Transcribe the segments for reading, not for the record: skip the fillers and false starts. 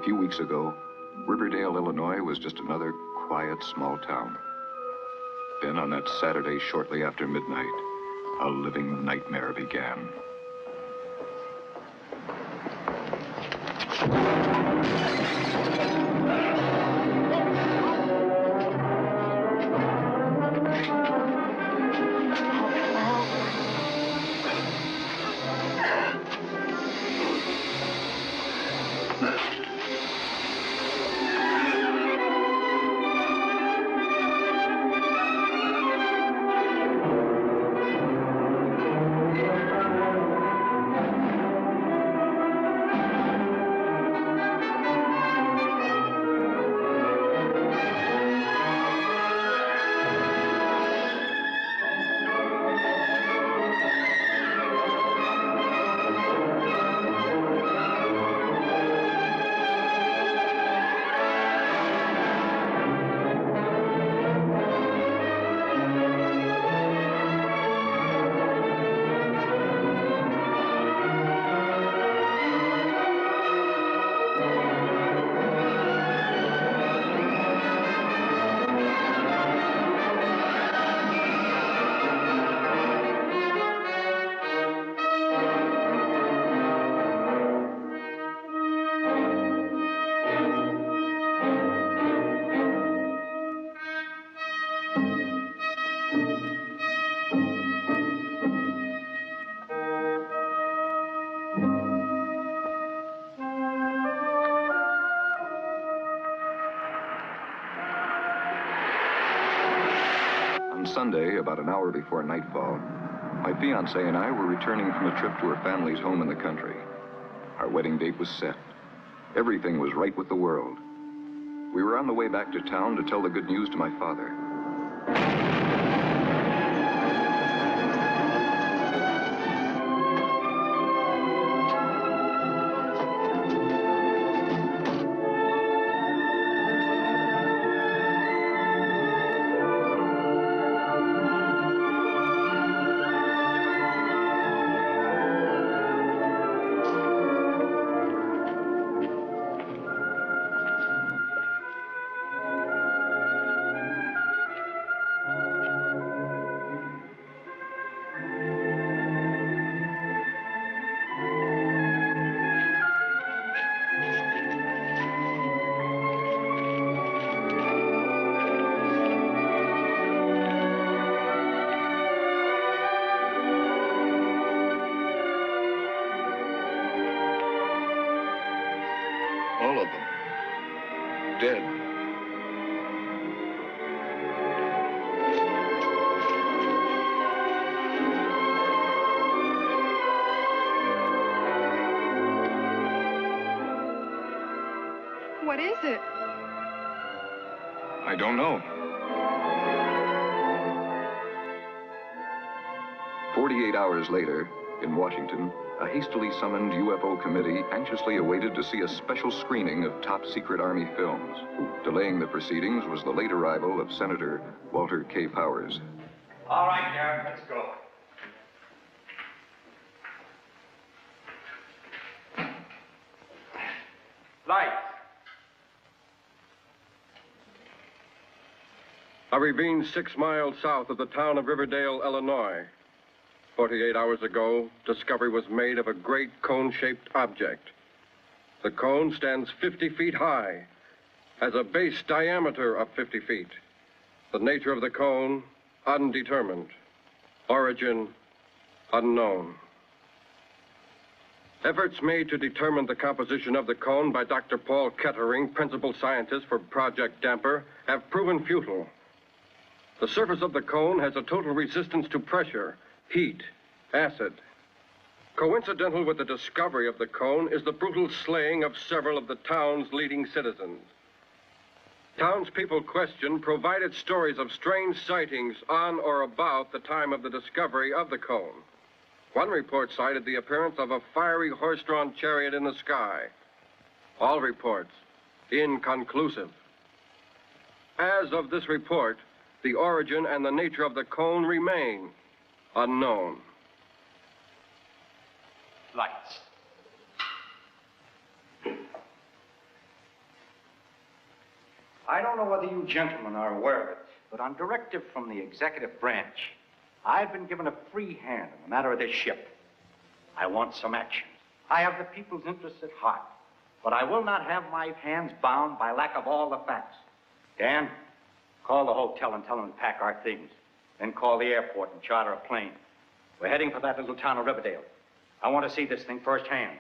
few weeks ago, Riverdale, Illinois was just another quiet, small town. Then on that Saturday shortly after midnight, a living nightmare began. Sunday, about an hour before nightfall, my fiancée and I were returning from a trip to her family's home in the country. Our wedding date was set. Everything was right with the world. We were on the way back to town to tell the good news to my father. All of them. Dead. What is it? I don't know. 48 hours later, in Washington, a hastily summoned UFO committee anxiously awaited to see a special screening of top-secret Army films. Delaying the proceedings was the late arrival of Senator Walter K. Powers. All right, Garrett, let's go. Lights. A ravine 6 miles south of the town of Riverdale, Illinois. 48 hours ago, discovery was made of a great cone-shaped object. The cone stands 50 feet high, has a base diameter of 50 feet. The nature of the cone, undetermined. Origin, unknown. Efforts made to determine the composition of the cone by Dr. Paul Kettering, principal scientist for Project Damper, have proven futile. The surface of the cone has a total resistance to pressure, heat, acid. Coincidental with the discovery of the cone is the brutal slaying of several of the town's leading citizens. Townspeople questioned provided stories of strange sightings on or about the time of the discovery of the cone. One report cited the appearance of a fiery horse-drawn chariot in the sky. All reports inconclusive. As of this report, the origin and the nature of the cone remain unknown. Lights. I don't know whether you gentlemen are aware of it, but on directive from the executive branch, I've been given a free hand in the matter of this ship. I want some action. I have the people's interests at heart, but I will not have my hands bound by lack of all the facts. Dan, call the hotel and tell them to pack our things. Then call the airport and charter a plane. We're heading for that little town of Riverdale. I want to see this thing firsthand.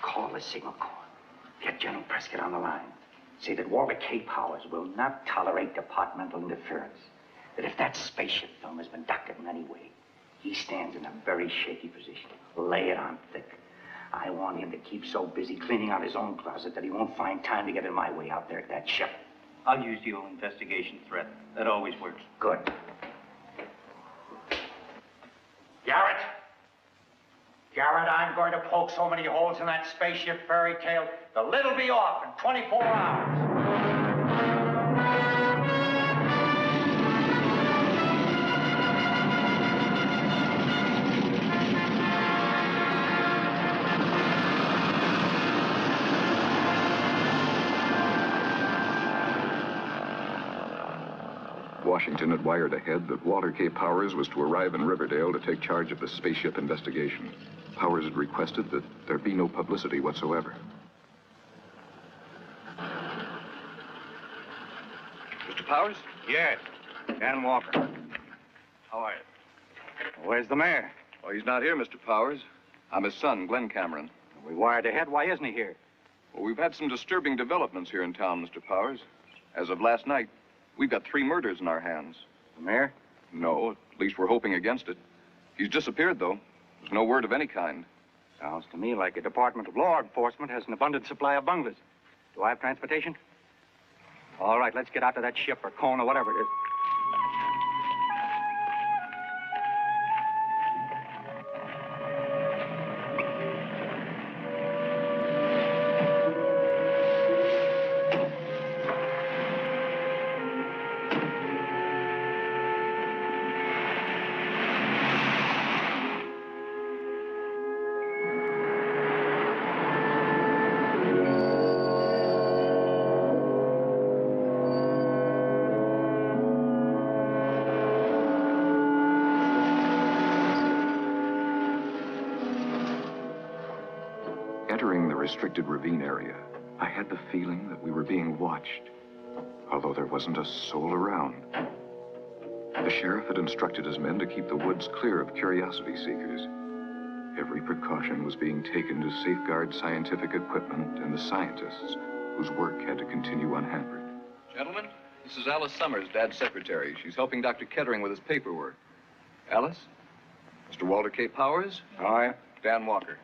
Call the signal corps. Get General Prescott on the line. Say that Walter K. Powers will not tolerate departmental interference. That if that spaceship film has been doctored in any way, he stands in a very shaky position. Lay it on thick. I want him to keep so busy cleaning out his own closet that he won't find time to get in my way out there at that ship. I'll use the old investigation threat. That always works. Good. Garrett! Garrett, I'm going to poke so many holes in that spaceship fairy tale, the lid'll be off in 24 hours. Washington had wired ahead that Walter K. Powers was to arrive in Riverdale to take charge of the spaceship investigation. Powers had requested that there be no publicity whatsoever. Mr. Powers? Yes. Dan Walker. How are you? Where's the mayor? Oh, he's not here, Mr. Powers. I'm his son, Glenn Cameron. We wired ahead. Why isn't he here? Well, we've had some disturbing developments here in town, Mr. Powers. As of last night, we've got 3 murders in our hands. The mayor? No, at least we're hoping against it. He's disappeared, though. There's no word of any kind. Sounds to me like the Department of Law Enforcement has an abundant supply of bunglers. Do I have transportation? All right, let's get out to that ship or cone or whatever it is. Entering the restricted ravine area, I had the feeling that we were being watched, although there wasn't a soul around. The sheriff had instructed his men to keep the woods clear of curiosity seekers. Every precaution was being taken to safeguard scientific equipment and the scientists whose work had to continue unhampered. Gentlemen, this is Alice Summers, Dad's secretary. She's helping Dr. Kettering with his paperwork. Alice? Mr. Walter K. Powers? How are you? Dan Walker.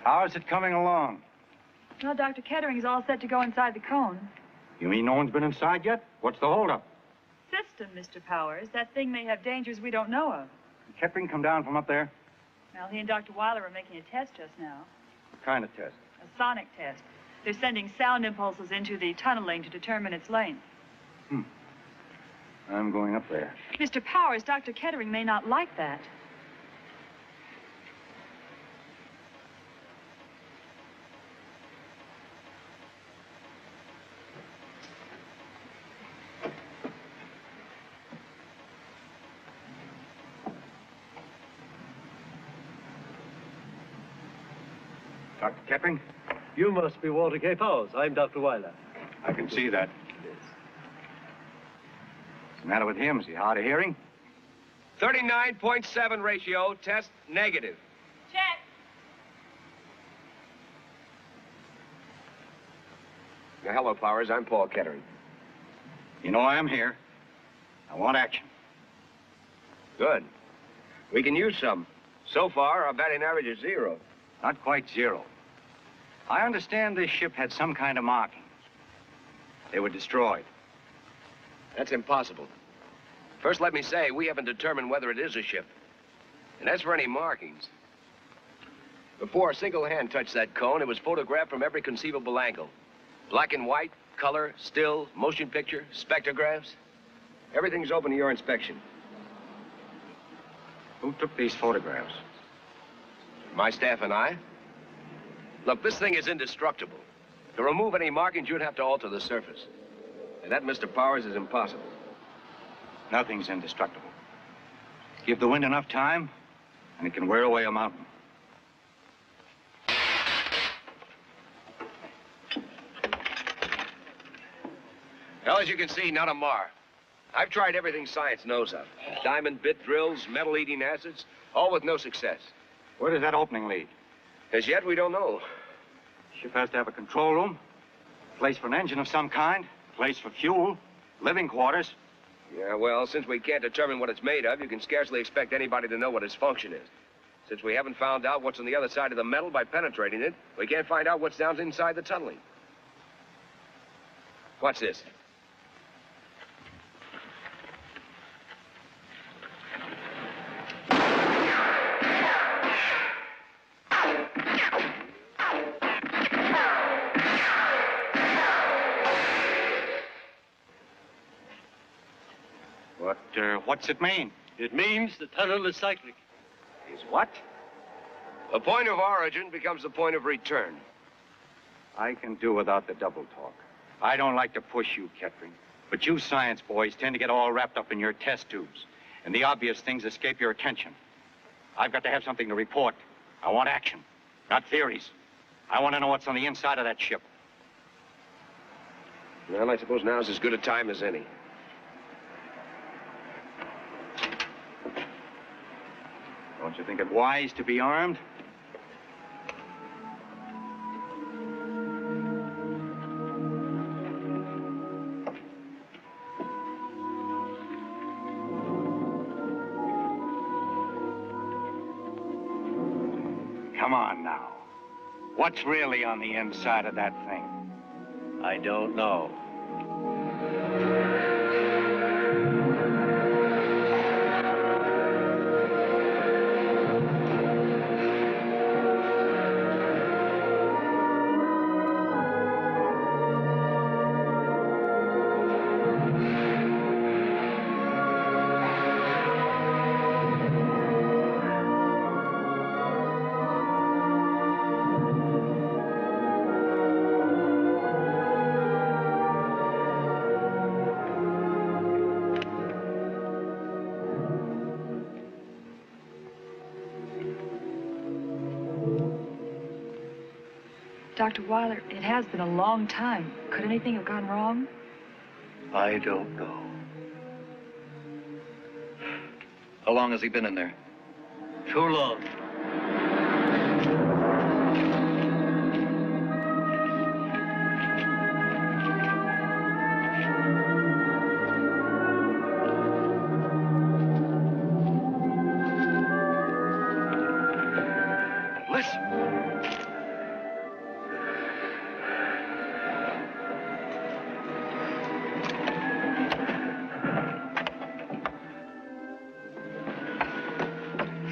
How's it coming along? Well, Dr. Kettering's all set to go inside the cone. You mean no one's been inside yet? What's the holdup? System, Mr. Powers. That thing may have dangers we don't know of. Did Kettering come down from up there? Well, he and Dr. Weiler are making a test just now. What kind of test? A sonic test. They're sending sound impulses into the tunneling to determine its length. I'm going up there. Mr. Powers, Dr. Kettering may not like that. Dr. Kettering? You must be Walter K. Powers. I'm Dr. Weiler. I can see that. What's the matter with him? Is he hard of hearing? 39.7 ratio, test negative. Check. Hello, Powers. I'm Paul Kettering. You know I'm here. I want action. Good. We can use some. So far, our batting average is 0. Not quite 0. I understand this ship had some kind of markings. They were destroyed. That's impossible. First, let me say, we haven't determined whether it is a ship. And as for any markings, before a single hand touched that cone, it was photographed from every conceivable angle. Black and white, color, still, motion picture, spectrographs. Everything's open to your inspection. Who took these photographs? My staff and I? Look, this thing is indestructible. To remove any markings, you'd have to alter the surface. And that, Mr. Powers, is impossible. Nothing's indestructible. Give the wind enough time, and it can wear away a mountain. Well, as you can see, not a mar. I've tried everything science knows of. Diamond bit drills, metal-eating acids, all with no success. Where does that opening lead? As yet, we don't know. Ship has to have a control room, place for an engine of some kind, place for fuel, living quarters. Yeah, well, since we can't determine what it's made of, you can scarcely expect anybody to know what its function is. Since we haven't found out what's on the other side of the metal by penetrating it, we can't find out what's down inside the tunneling. What's this? What's it mean? It means the tunnel is cyclic. Is what? The point of origin becomes the point of return. I can do without the double talk. I don't like to push you, Kettering. But you science boys tend to get all wrapped up in your test tubes. And the obvious things escape your attention. I've got to have something to report. I want action, not theories. I want to know what's on the inside of that ship. Well, I suppose now's as good a time as any. Don't you think it wise to be armed? Come on now. What's really on the inside of that thing? I don't know. Dr. Weiler, it has been a long time. Could anything have gone wrong? I don't know. How long has he been in there? Too long.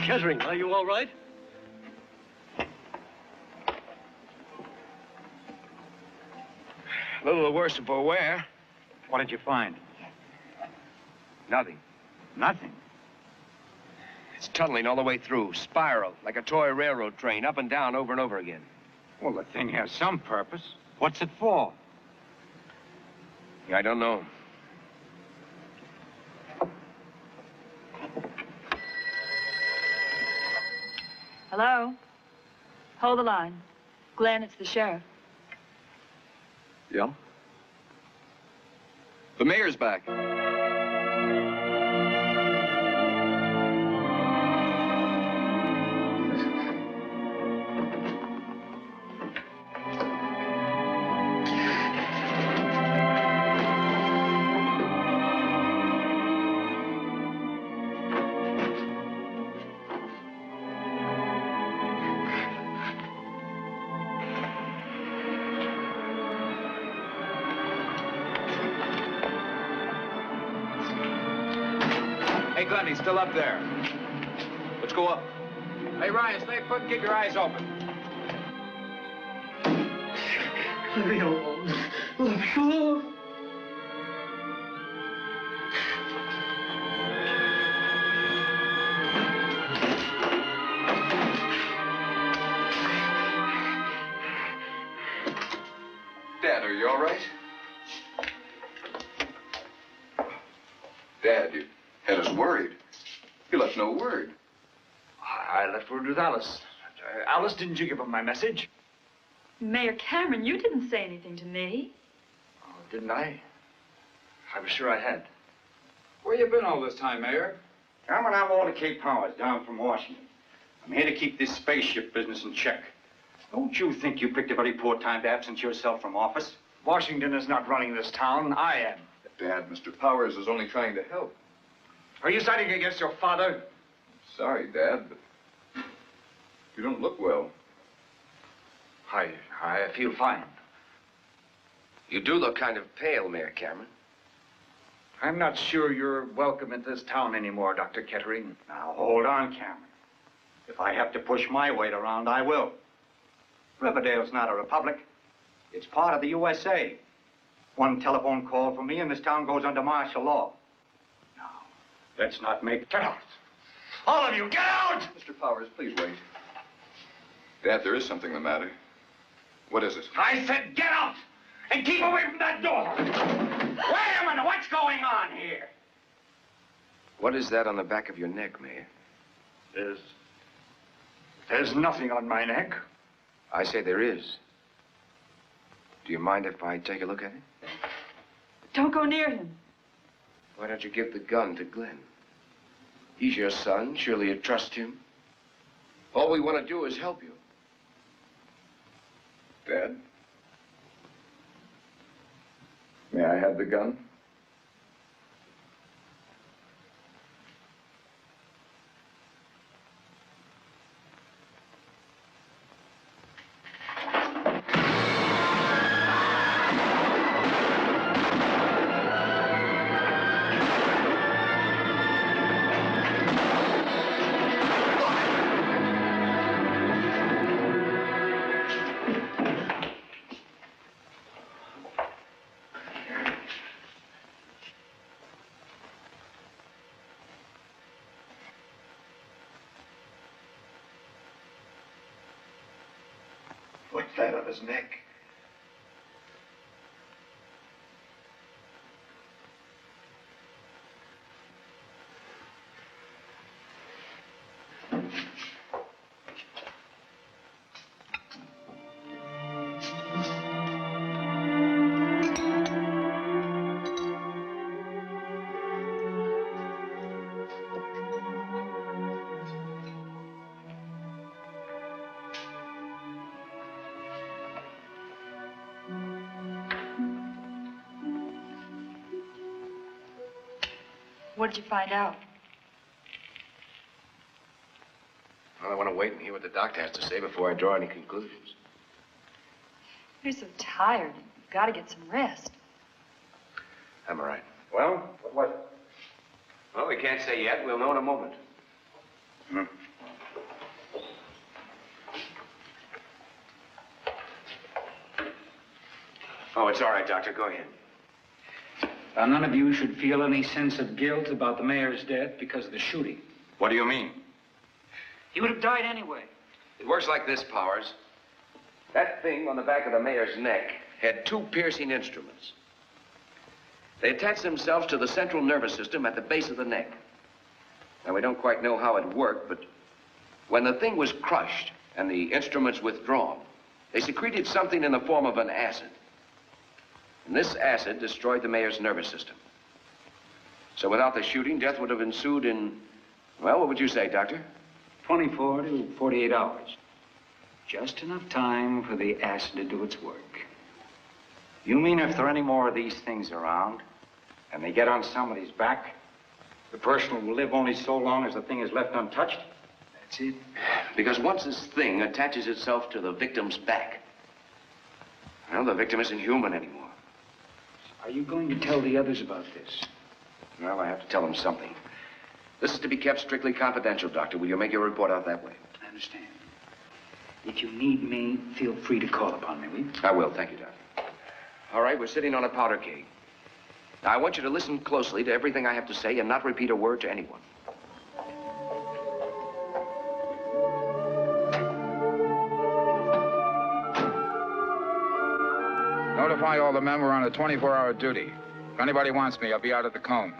Kettering, are you all right? A little the worse for wear. What did you find? Nothing. Nothing. It's tunneling all the way through, spiral, like a toy railroad train, up and down over and over again. Well, the thing has some purpose. What's it for? I don't know. Hello? Hold the line. Glenn, it's the sheriff. Yeah? The mayor's back. Hey, Glenn, he's still up there. Let's go up. Hey, Ryan, stay put and keep your eyes open. Let me alone. Let me alone. Dad, are you all right? Dad, you had us worried. You left no word. I left word with Alice. Alice, didn't you give him my message? Mayor Cameron, you didn't say anything to me. Oh, didn't I? I was sure I had. Where you been all this time, Mayor? Cameron, I'm Walter K. Powers, down from Washington. I'm here to keep this spaceship business in check. Don't you think you picked a very poor time to absent yourself from office? Washington is not running this town. I am. Dad, Mr. Powers is only trying to help. Are you siding against your father? Sorry, Dad, but you don't look well. I feel fine. You do look kind of pale, Mayor Cameron. I'm not sure you're welcome in this town anymore, Dr. Kettering. Now, hold on, Cameron. If I have to push my weight around, I will. Riverdale's not a republic. It's part of the USA. One telephone call from me and this town goes under martial law. Now, let's not make... Get out! All of you, get out! Mr. Powers, please wait. Dad, there is something the matter. What is it? I said get out! And keep away from that door! Wait a minute, what's going on here? What is that on the back of your neck, Mayor? There's nothing on my neck. I say there is. Do you mind if I take a look at it? Don't go near him. Why don't you give the gun to Glenn? He's your son. Surely you trust him. All we want to do is help you. Dad? May I have the gun? What's that on his neck? What did you find out? Well, I want to wait and hear what the doctor has to say before I draw any conclusions. You're so tired. You've got to get some rest. I'm all right. Well, what was it? Well, we can't say yet. We'll know in a moment. Oh, it's all right, Doctor. Go ahead. None of you should feel any sense of guilt about the mayor's death because of the shooting. What do you mean? He would have died anyway. It works like this, Powers. That thing on the back of the mayor's neck had two piercing instruments. They attached themselves to the central nervous system at the base of the neck. Now, we don't quite know how it worked, but when the thing was crushed and the instruments withdrawn, they secreted something in the form of an acid. And this acid destroyed the mayor's nervous system. So without the shooting, death would have ensued in, well, what would you say, Doctor? 24 to 48 hours. Just enough time for the acid to do its work. You mean if there are any more of these things around, and they get on somebody's back, the person will live only so long as the thing is left untouched? That's it. Because once this thing attaches itself to the victim's back, well, the victim isn't human anymore. Are you going to tell the others about this? Well, I have to tell them something. This is to be kept strictly confidential, Doctor. Will you make your report out that way? I understand. If you need me, feel free to call upon me, will you? I will. Thank you, Doctor. All right, we're sitting on a powder keg. Now, I want you to listen closely to everything I have to say and not repeat a word to anyone. Notify all the men we're on a 24-hour duty. If anybody wants me, I'll be out at the cone.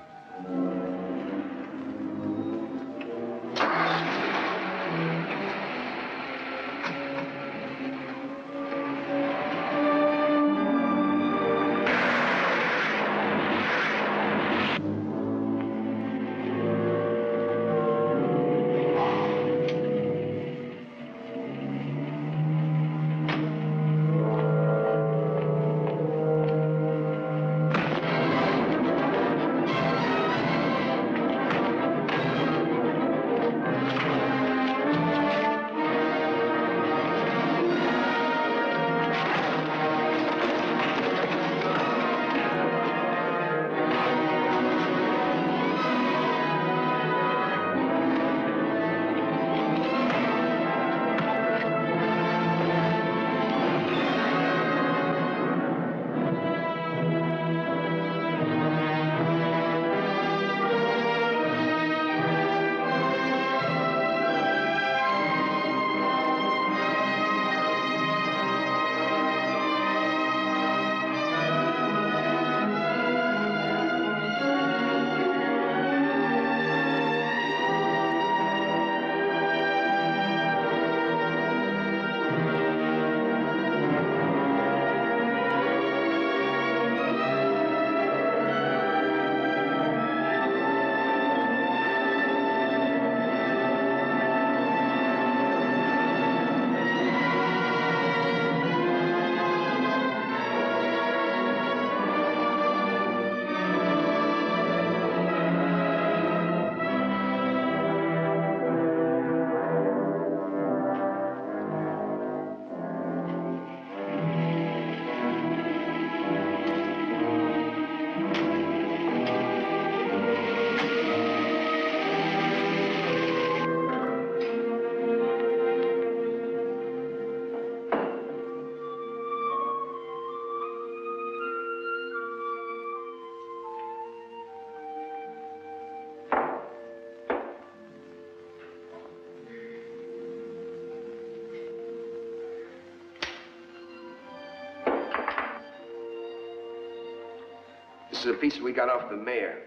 This is a piece we got off the mayor.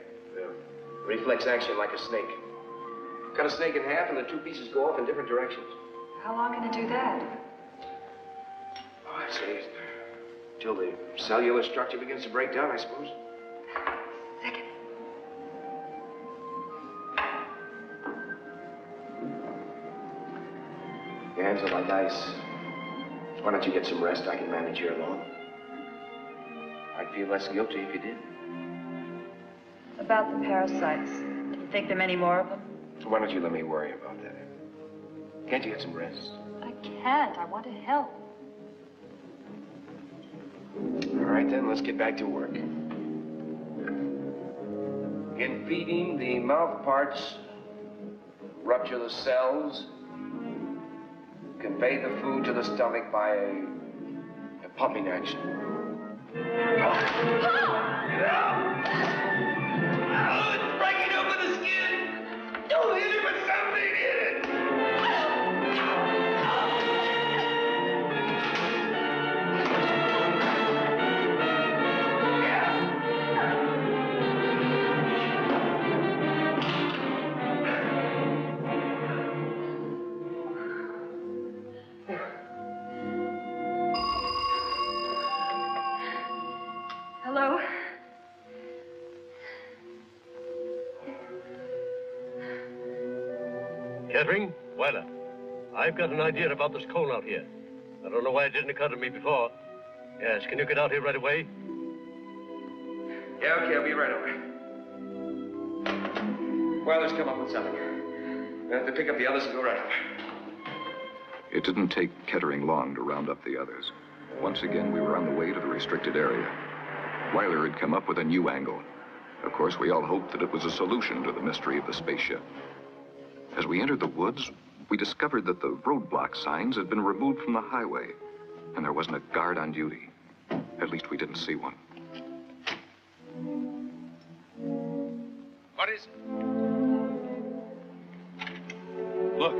Reflex action like a snake. Cut a snake in half and the two pieces go off in different directions. How long can it do that? Oh, I'd say till the cellular structure begins to break down, I suppose. Second. Your hands are like ice. Why don't you get some rest? I can manage here alone. I'd feel less guilty if you did. About the parasites. Do you think there are many more of them? Why don't you let me worry about that? Can't you get some rest? I can't. I want to help. All right, then, let's get back to work. In feeding, the mouth parts rupture the cells, convey the food to the stomach by a pumping action. It's breaking open the skin! Don't hit it with something in it! Hello? Kettering, Weiler, I've got an idea about this cone out here. I don't know why it didn't occur to me before. Yes, can you get out here right away? Yeah, okay, I'll be right over. Weiler's come up with something. We'll have to pick up the others and go right over. It didn't take Kettering long to round up the others. Once again, we were on the way to the restricted area. Weiler had come up with a new angle. Of course, we all hoped that it was a solution to the mystery of the spaceship. As we entered the woods, we discovered that the roadblock signs had been removed from the highway, and there wasn't a guard on duty. At least we didn't see one. What is it? Look.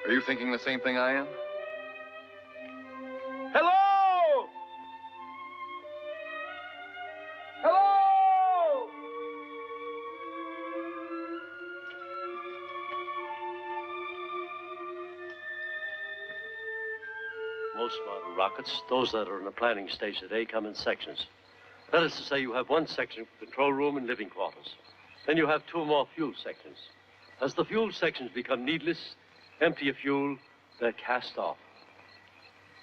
Are you thinking the same thing I am? Hello! Hello! Most modern rockets, those that are in the planning stage today, come in sections. That is to say, you have one section for control room and living quarters. Then you have 2 more fuel sections. As the fuel sections become needless, empty of fuel, they're cast off.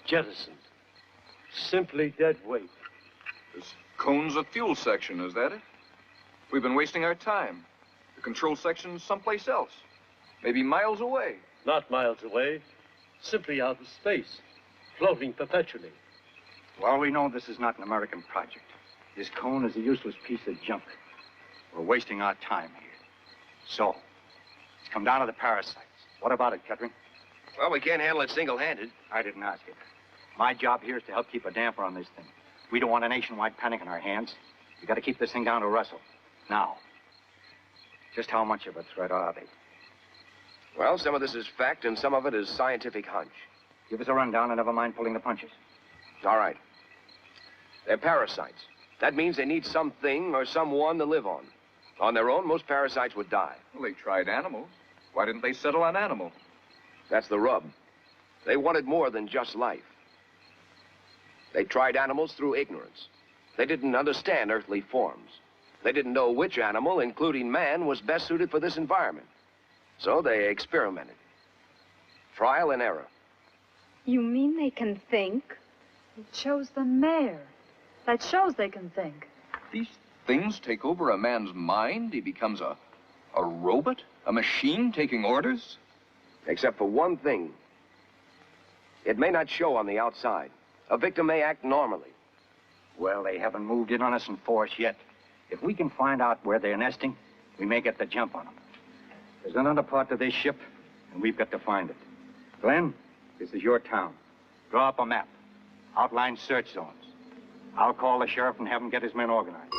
Jettisoned. Simply dead weight. This cone's a fuel section, is that it? We've been wasting our time. The control section's someplace else. Maybe miles away. Not miles away. Simply out of space. Floating perpetually. Well, we know this is not an American project. This cone is a useless piece of junk. We're wasting our time here. So, it's come down to the parasites. What about it, Kettering? Well, we can't handle it single-handed. I didn't ask it. My job here is to help keep a damper on this thing. We don't want a nationwide panic in our hands. We got to keep this thing down to Russell. Now, just how much of a threat are they? Well, some of this is fact and some of it is scientific hunch. Give us a rundown and never mind pulling the punches. All right. They're parasites. That means they need something or someone to live on. On their own, most parasites would die. Well, they tried animals. Why didn't they settle on animals? That's the rub. They wanted more than just life. They tried animals through ignorance. They didn't understand earthly forms. They didn't know which animal, including man, was best suited for this environment. So they experimented. Trial and error. You mean they can think? It shows the mayor. That shows they can think. These things take over a man's mind. He becomes a robot? A machine taking orders? Except for one thing. It may not show on the outside. A victim may act normally. Well, they haven't moved in on us in force yet. If we can find out where they're nesting, we may get the jump on them. There's another part to this ship, and we've got to find it. Glenn, this is your town. Draw up a map. Outline search zones. I'll call the sheriff and have him get his men organized.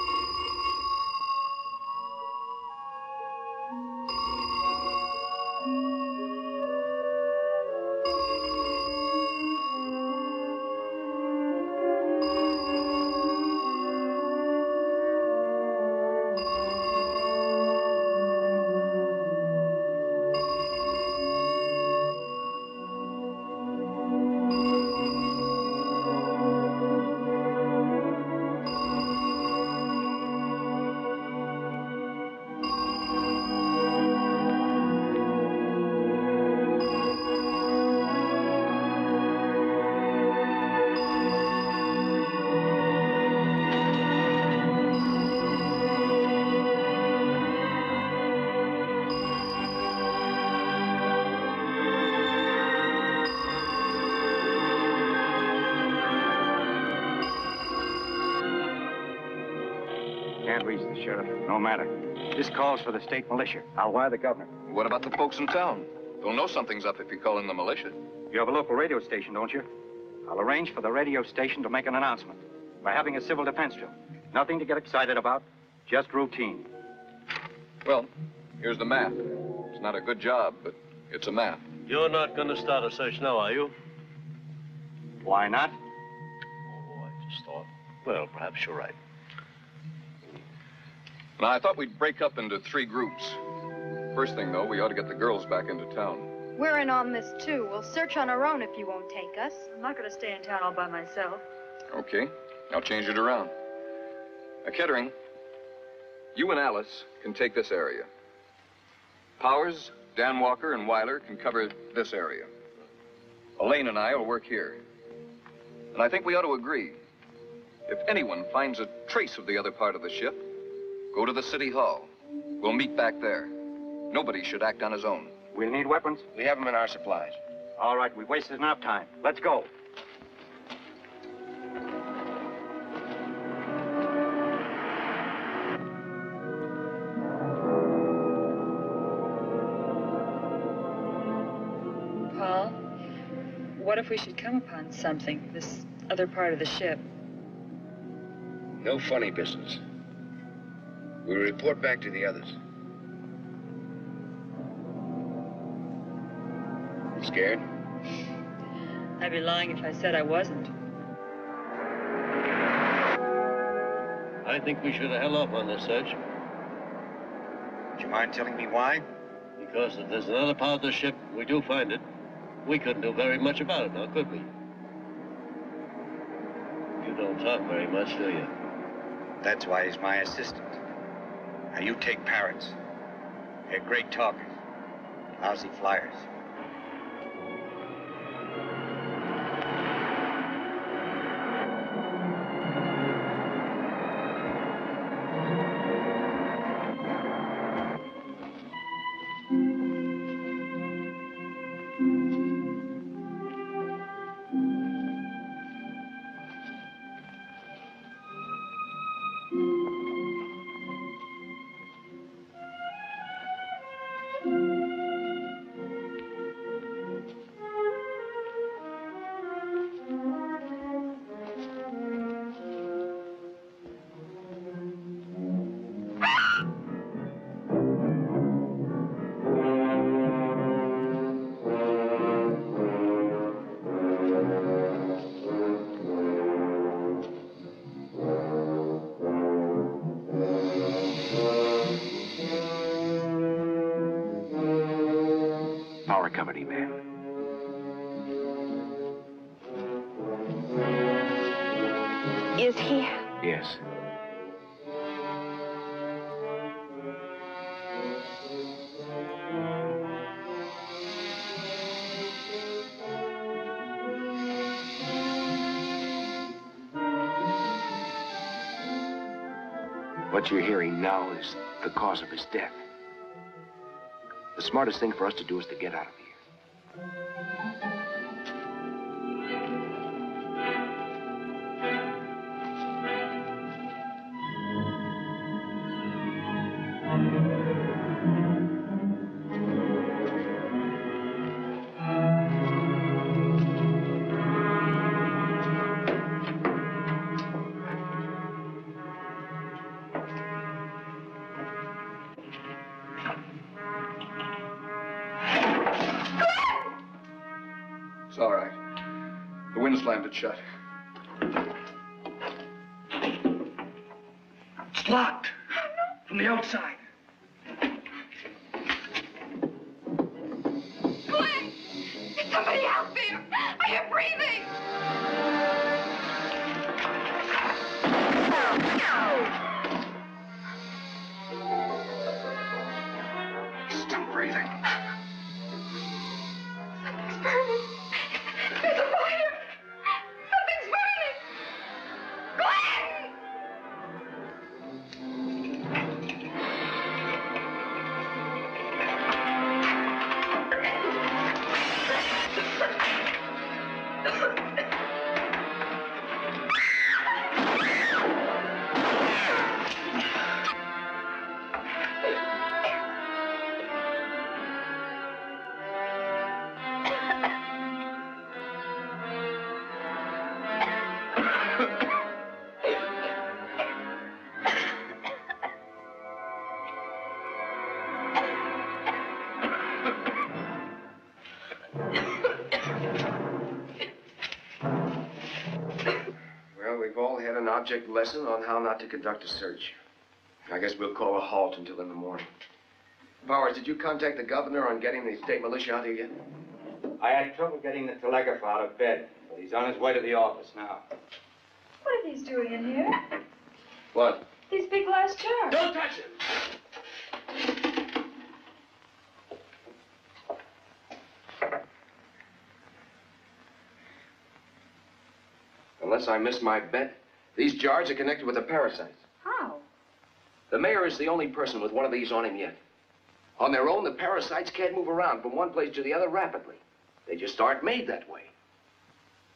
Can't reach the sheriff. No matter. This calls for the state militia. I'll wire the governor. What about the folks in town? They'll know something's up if you call in the militia. You have a local radio station, don't you? I'll arrange for the radio station to make an announcement. We're having a civil defense drill. Nothing to get excited about. Just routine. Well, here's the map. It's not a good job, but it's a map. You're not going to start a search now, are you? Why not? Oh, I just thought. Well, perhaps you're right. Now, I thought we'd break up into 3 groups. First thing, though, we ought to get the girls back into town. We're in on this, too. We'll search on our own if you won't take us. I'm not going to stay in town all by myself. Okay, I'll change it around. Kettering, you and Alice can take this area. Powers, Dan Walker, and Weiler can cover this area. Elaine and I will work here. And I think we ought to agree. If anyone finds a trace of the other part of the ship, go to the city hall. We'll meet back there. Nobody should act on his own. We'll need weapons. We have them in our supplies. All right, we've wasted enough time. Let's go. Paul, what if we should come upon something, this other part of the ship? No funny business. We'll report back to the others. Scared? I'd be lying if I said I wasn't. I think we should have held off on this search. Would you mind telling me why? Because if there's another part of the ship, we do find it, we couldn't do very much about it now, could we? You don't talk very much, do you? That's why he's my assistant. Now, you take parrots. They're great talkers, lousy flyers. Power company man. Is he? Yes. What you're hearing now is the cause of his death. The smartest thing for us to do is to get out of here. It's all right. The wind slammed it shut. It's locked from the outside. Glenn! There's somebody out there! I am breathing! Still breathing. Something's burning. There's a fire! Something's burning! Glenn! Well, we've all had an object lesson on how not to conduct a search. I guess we'll call a halt until in the morning. Powers, did you contact the governor on getting the state militia out here yet? I had trouble getting the telegrapher out of bed, but he's on his way to the office now. What are these doing in here? What? These big glass jars. Don't touch it! Unless I missed my bet, these jars are connected with the parasites. How? The mayor is the only person with one of these on him yet. On their own, the parasites can't move around from one place to the other rapidly. They just aren't made that way.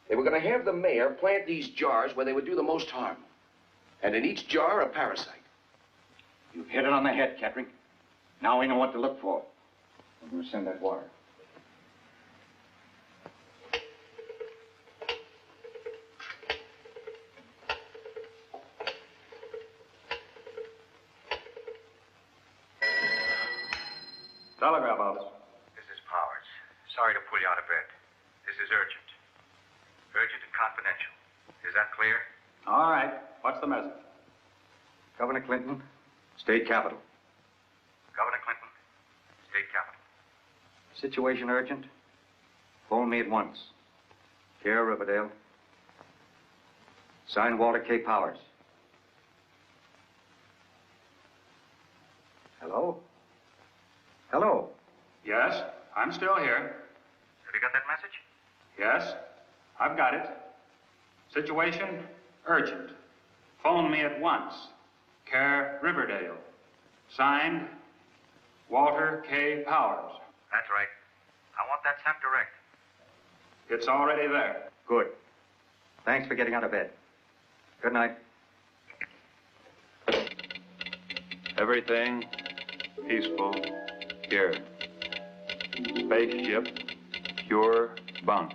They were going to have the mayor plant these jars where they would do the most harm. And in each jar, a parasite. You've hit it on the head, Kettering. Now we know what to look for. I'm going to send that wire. Telegraph office. This is Powers. sorry to pull you out of bed. This is urgent. Urgent and confidential. Is that clear? All right. What's the message? Governor Clinton, State Capitol. Governor Clinton, State Capitol. Situation urgent. Phone me at once. Care Riverdale. Signed, Walter K. Powers. Hello? Hello? Yes, I'm still here. Have you got that message? Yes, I've got it. Situation urgent. Phone me at once. Care Riverdale. Signed, Walter K. Powers. That's right. I want that sent direct. It's already there. Good. Thanks for getting out of bed. Good night. Everything peaceful here. Spaceship, pure bunk.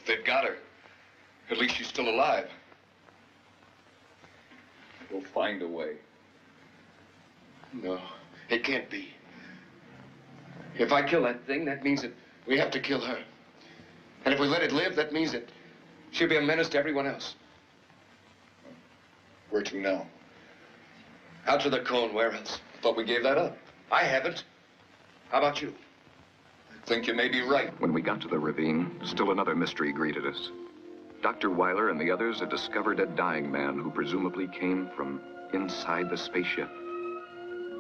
They've got her. At least she's still alive. We'll find a way. No, it can't be. If I kill that thing, that means that we have to kill her. And if we let it live, that means that she'll be a menace to everyone else. Where to now? Out to the cone, where else? I thought we gave that up. I haven't. How about you? I think you may be right. When we got to the ravine, still another mystery greeted us. Dr. Weiler and the others had discovered a dying man who presumably came from inside the spaceship.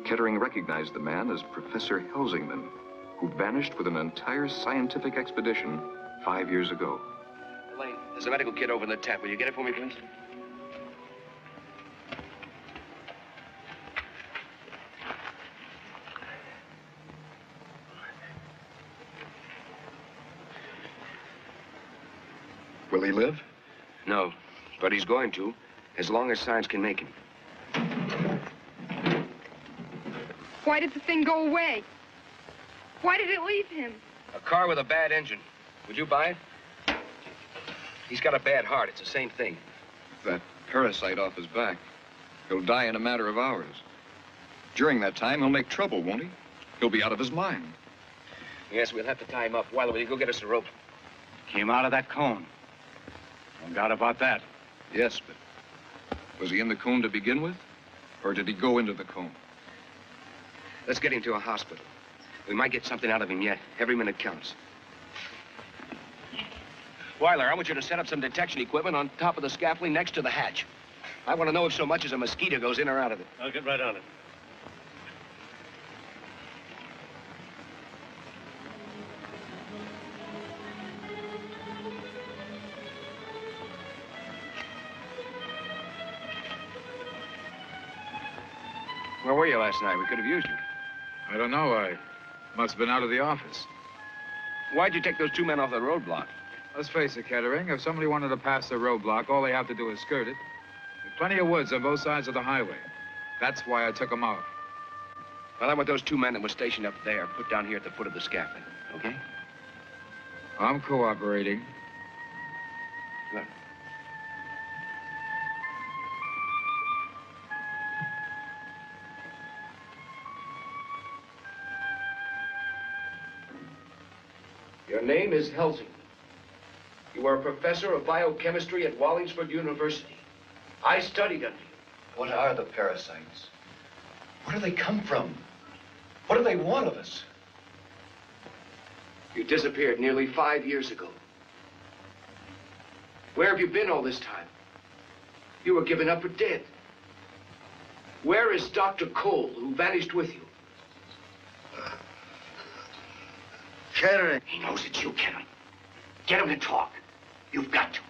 Kettering recognized the man as Professor Helsingman, who vanished with an entire scientific expedition 5 years ago. Elaine, there's a medical kit over in the tap. Will you get it for me, please? Will he live? No, but he's going to, as long as science can make him. Why did the thing go away? Why did it leave him? A car with a bad engine. Would you buy it? He's got a bad heart. It's the same thing. That parasite off his back. He'll die in a matter of hours. During that time, he'll make trouble, won't he? He'll be out of his mind. Yes, we'll have to tie him up. Weiler, will you go get us a rope? Came out of that cone. No doubt about that. Yes, but was he in the cone to begin with? Or did he go into the cone? Let's get him to a hospital. We might get something out of him yet. Every minute counts. Weiler, I want you to set up some detection equipment on top of the scaffolding next to the hatch. I want to know if so much as a mosquito goes in or out of it. I'll get right on it. Where were you last night? We could have used you. I don't know. I must have been out of the office. Why'd you take those two men off the roadblock? Let's face it, Kettering. If somebody wanted to pass the roadblock, all they have to do is skirt it. There's plenty of woods on both sides of the highway. That's why I took them off. Well, I want those two men that were stationed up there put down here at the foot of the scaffolding, okay? I'm cooperating. Look. Your name is Helsingman. You are a professor of biochemistry at Wallingford University. I studied under you. What are the parasites? Where do they come from? What do they want of us? You disappeared nearly 5 years ago. Where have you been all this time? You were given up for dead. Where is Dr. Cole, who vanished with you? Kettering. He knows it's you, Kettering. Get him to talk. You've got to.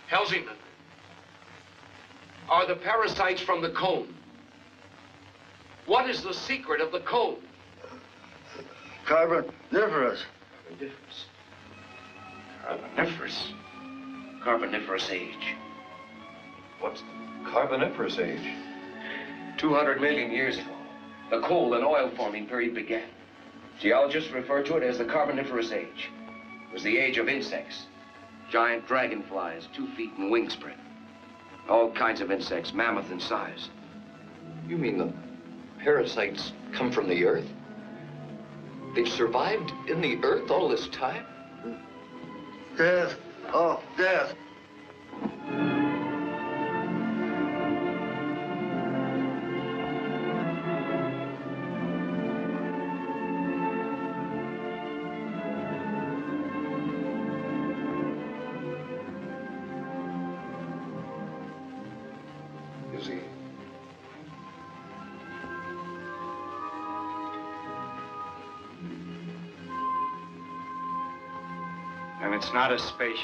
Helsingman, are the parasites from the cone? What is the secret of the cone? Carboniferous. Carboniferous? Carboniferous age. What's the Carboniferous age? 200 million years ago, the coal and oil forming period began. Geologists refer to it as the Carboniferous age. It was the age of insects. Giant dragonflies, 2 feet in wingspread. All kinds of insects, mammoth in size. You mean the parasites come from the Earth? They've survived in the Earth all this time? Death. Oh, death. Is he? And it's not a spaceship.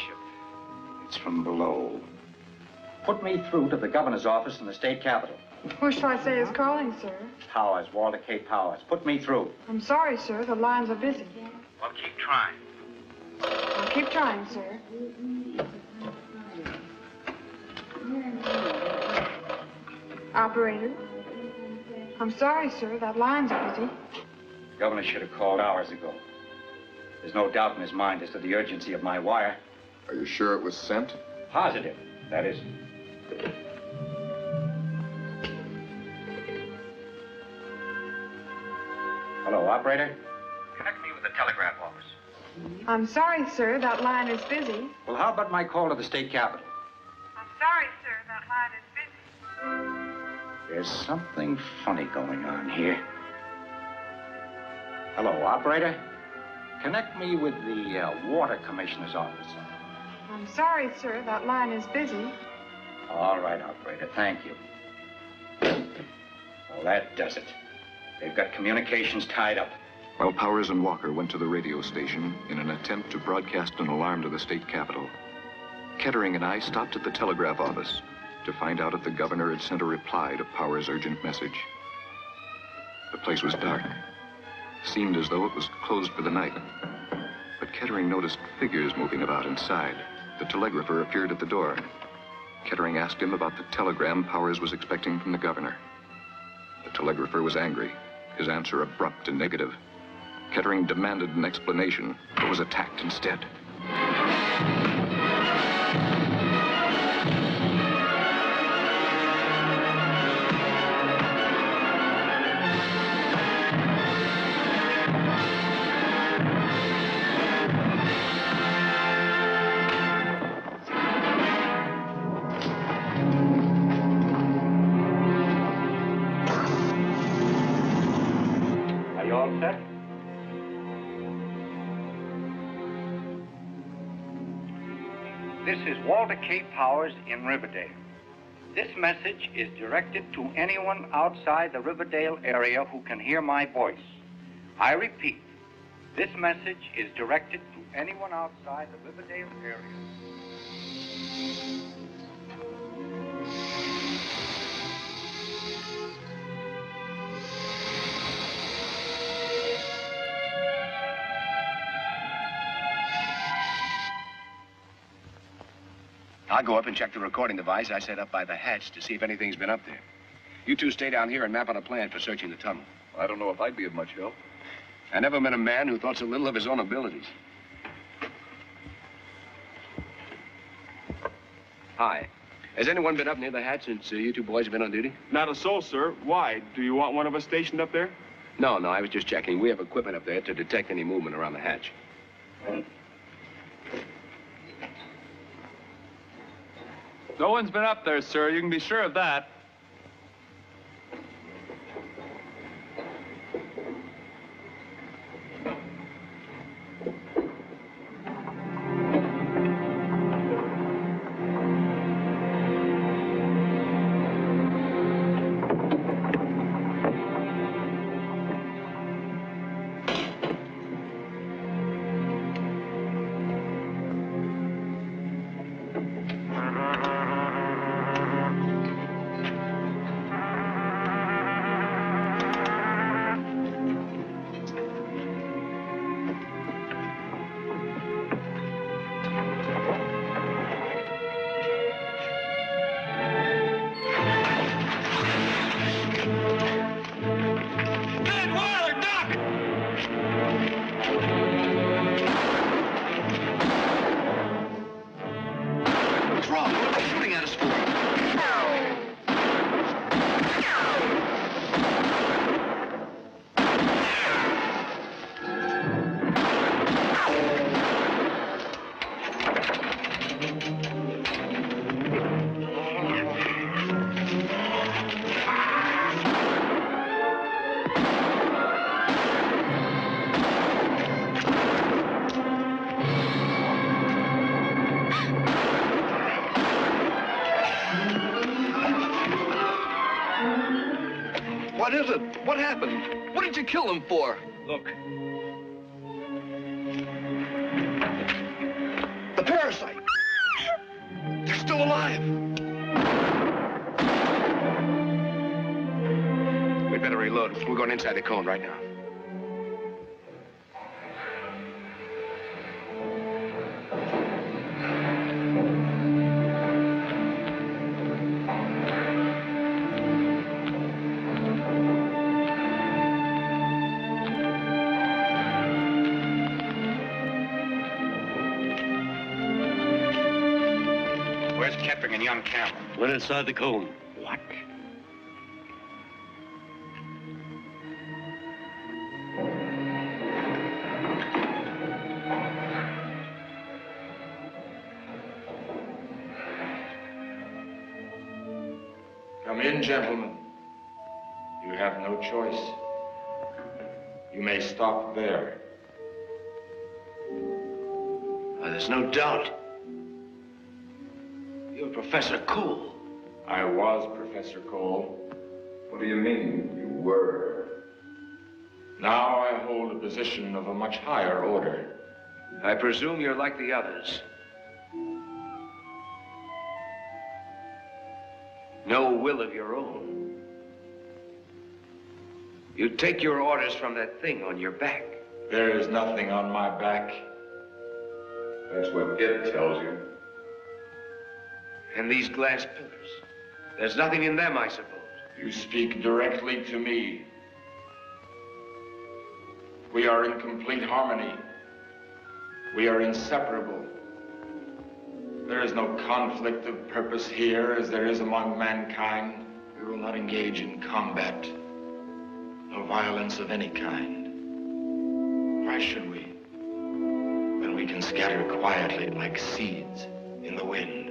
It's from below. Put me through to the governor's office in the state capitol. Who shall I say is calling, sir? Powers, Walter K. Powers. Put me through. I'm sorry, sir. The lines are busy. Well, keep trying. I'll keep trying, sir. Operator? I'm sorry, sir. That line's busy. The governor should have called hours ago. There's no doubt in his mind as to the urgency of my wire. Are you sure it was sent? Positive, that is. Hello, operator? Connect me with the telegraph office. I'm sorry, sir. That line is busy. Well, how about my call to the state capitol? I'm sorry, sir. That line is busy. There's something funny going on here. Hello, operator? Connect me with the water commissioner's office. I'm sorry, sir. That line is busy. All right, operator. Thank you. Well, that does it. They've got communications tied up. While Powers and Walker went to the radio station in an attempt to broadcast an alarm to the state capitol, Kettering and I stopped at the telegraph office to find out if the governor had sent a reply to Powers' urgent message. The place was dark. Seemed as though it was closed for the night. But Kettering noticed figures moving about inside. The telegrapher appeared at the door. Kettering asked him about the telegram Powers was expecting from the governor. The telegrapher was angry, his answer abrupt and negative. Kettering demanded an explanation, but was attacked instead. Are you all set? This is Walter K. Powers in Riverdale. This message is directed to anyone outside the Riverdale area who can hear my voice. I repeat, this message is directed to anyone outside the Riverdale area. I'll go up and check the recording device I set up by the hatch to see if anything's been up there. You two stay down here and map out a plan for searching the tunnel. I don't know if I'd be of much help. I never met a man who thought so little of his own abilities. Hi. Has anyone been up near the hatch since you two boys have been on duty? Not a soul, sir. Why? Do you want one of us stationed up there? No, I was just checking. We have equipment up there to detect any movement around the hatch. No one's been up there, sir. You can be sure of that. What is it? What happened? What did you kill him for? Look. The parasite. They're still alive. We'd better reload. We're going inside the cone right now. Kettering and young Campbell. Went inside the cone. What? Come in, gentlemen. You have no choice. You may stop there. There's no doubt. You're Professor Cole. I was Professor Cole. What do you mean, you were? Now I hold a position of a much higher order. I presume you're like the others. No will of your own. You take your orders from that thing on your back. There is nothing on my back. That's what it tells you. And these glass pillars. There's nothing in them, I suppose. You speak directly to me. We are in complete harmony. We are inseparable. There is no conflict of purpose here as there is among mankind. We will not engage in combat. No violence of any kind. Why should we? When we can scatter quietly like seeds in the wind.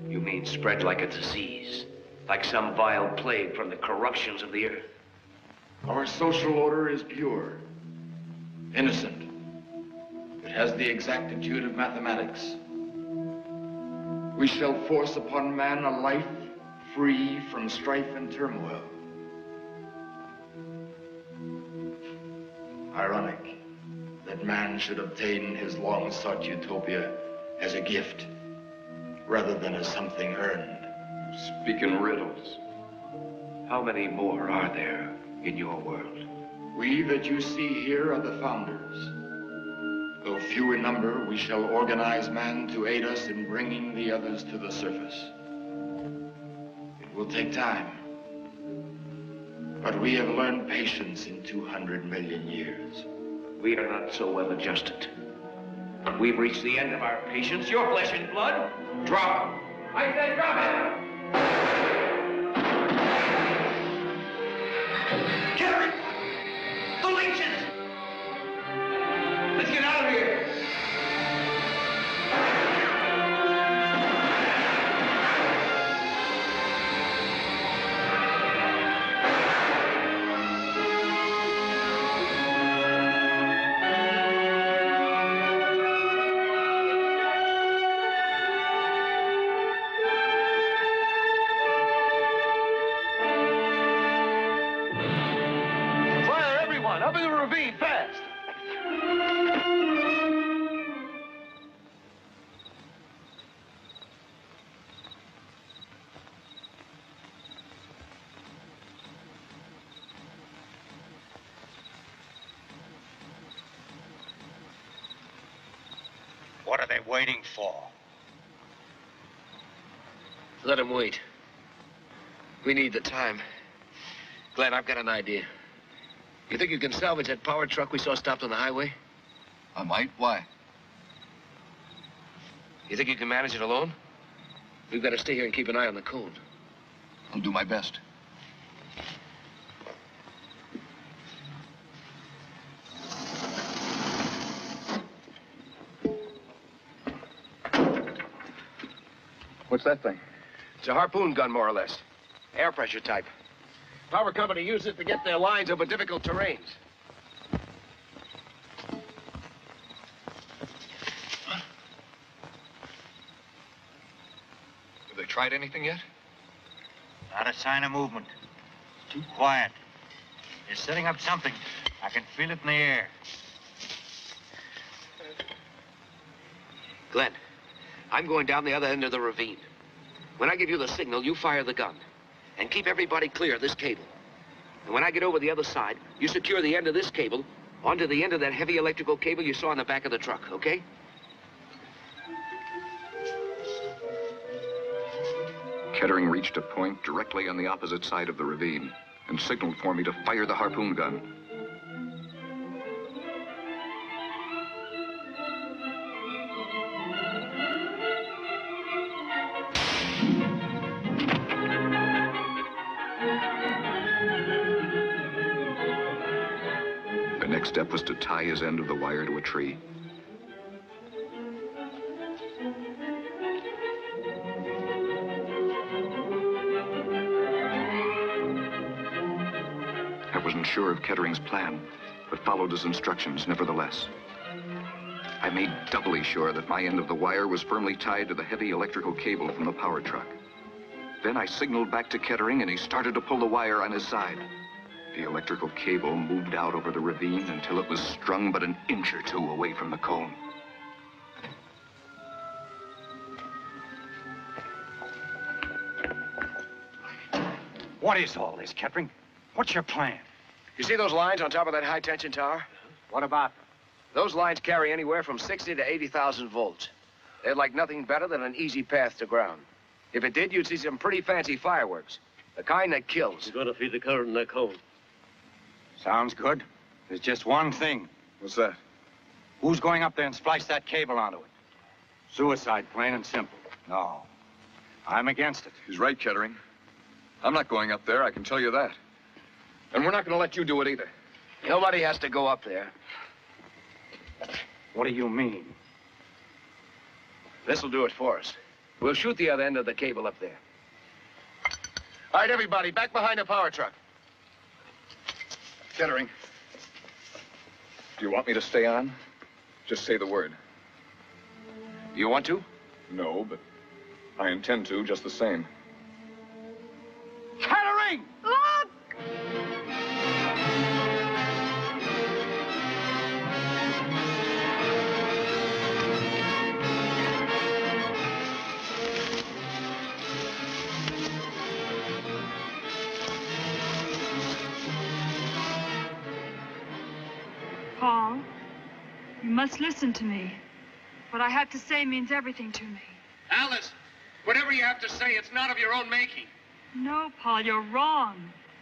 You mean spread like a disease? Like some vile plague from the corruptions of the earth? Our social order is pure, innocent. It has the exactitude of mathematics. We shall force upon man a life free from strife and turmoil. Ironic that man should obtain his long-sought utopia as a gift rather than as something earned. Speak in riddles. How many more are there in your world? We that you see here are the founders. Though few in number, we shall organize man to aid us in bringing the others to the surface. It will take time. But we have learned patience in 200 million years. We are not so well adjusted. We've reached the end of our patience. Your flesh and blood. Drop him. I said drop him. Kettering! The leeches! Let's get out of here! Up in the ravine, fast! What are they waiting for? Let him wait. We need the time. Glenn, I've got an idea. You think you can salvage that power truck we saw stopped on the highway? I might. Why? You think you can manage it alone? We've got to stay here and keep an eye on the cone. I'll do my best. What's that thing? It's a harpoon gun, more or less. Air pressure type. Power company used it to get their lines over difficult terrains. Have they tried anything yet? Not a sign of movement. Too quiet. They're setting up something. I can feel it in the air. Glenn, I'm going down the other end of the ravine. When I give you the signal, you fire the gun. And keep everybody clear of this cable. And when I get over the other side, you secure the end of this cable onto the end of that heavy electrical cable you saw in the back of the truck, okay? Kettering reached a point directly on the opposite side of the ravine and signaled for me to fire the harpoon gun. step was to tie his end of the wire to a tree. I wasn't sure of Kettering's plan, but followed his instructions nevertheless. I made doubly sure that my end of the wire was firmly tied to the heavy electrical cable from the power truck. Then I signaled back to Kettering, and he started to pull the wire on his side. The electrical cable moved out over the ravine until it was strung but an inch or two away from the cone. What is all this, Kettering? What's your plan? You see those lines on top of that high-tension tower? What about them? Those lines carry anywhere from 60 to 80,000 volts. They'd like nothing better than an easy path to ground. If it did, you'd see some pretty fancy fireworks. The kind that kills. You're going to feed the current in that cone. Sounds good. There's just one thing. What's that? Who's going up there and splice that cable onto it? Suicide, plain and simple. No. I'm against it. He's right, Kettering. I'm not going up there, I can tell you that. And we're not going to let you do it either. Nobody has to go up there. What do you mean? This'll do it for us. We'll shoot the other end of the cable up there. All right, everybody, back behind the power truck. Kettering, do you want me to stay on? Just say the word. You want to? No, but I intend to just the same. Kettering! Look! Paul, you must listen to me. What I have to say means everything to me. Alice, whatever you have to say, it's not of your own making. No, Paul, you're wrong.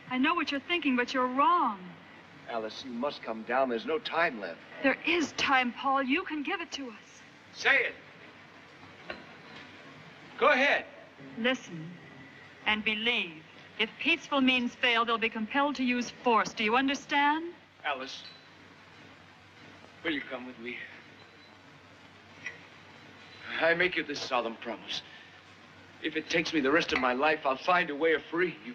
I know what you're thinking, but you're wrong. Alice, you must come down. There's no time left. There is time, Paul. You can give it to us. Say it. Go ahead. Listen and believe. If peaceful means fail, they'll be compelled to use force. Do you understand? Alice, will you come with me? I make you this solemn promise. If it takes me the rest of my life, I'll find a way of freeing you.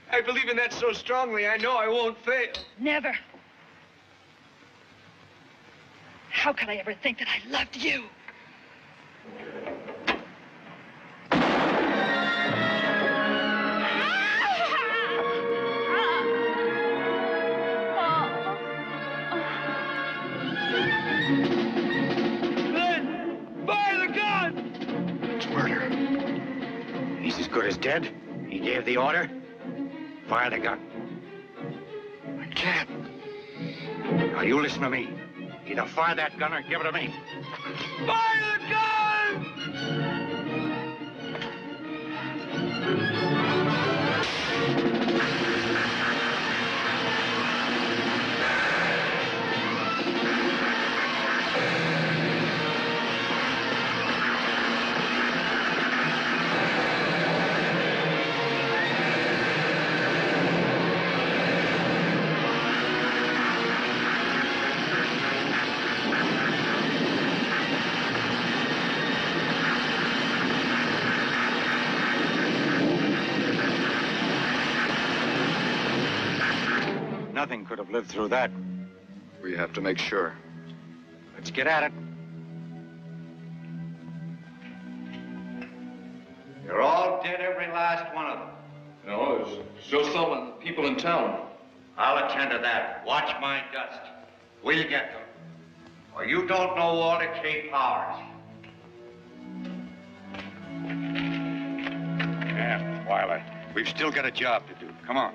I believe in that so strongly, I know I won't fail. Never. How could I ever think that I loved you? He's as good as dead. He gave the order. Fire the gun. I can't. Now, you listen to me. Either fire that gun or give it to me. Fire the gun! Nothing could have lived through that. We have to make sure. Let's get at it. You're all dead, every last one of them. No, there's still some people in town. I'll attend to that. Watch my dust. We'll get them. Or you don't know Walter K. Powers. Yeah, Wilder. We've still got a job to do. Come on.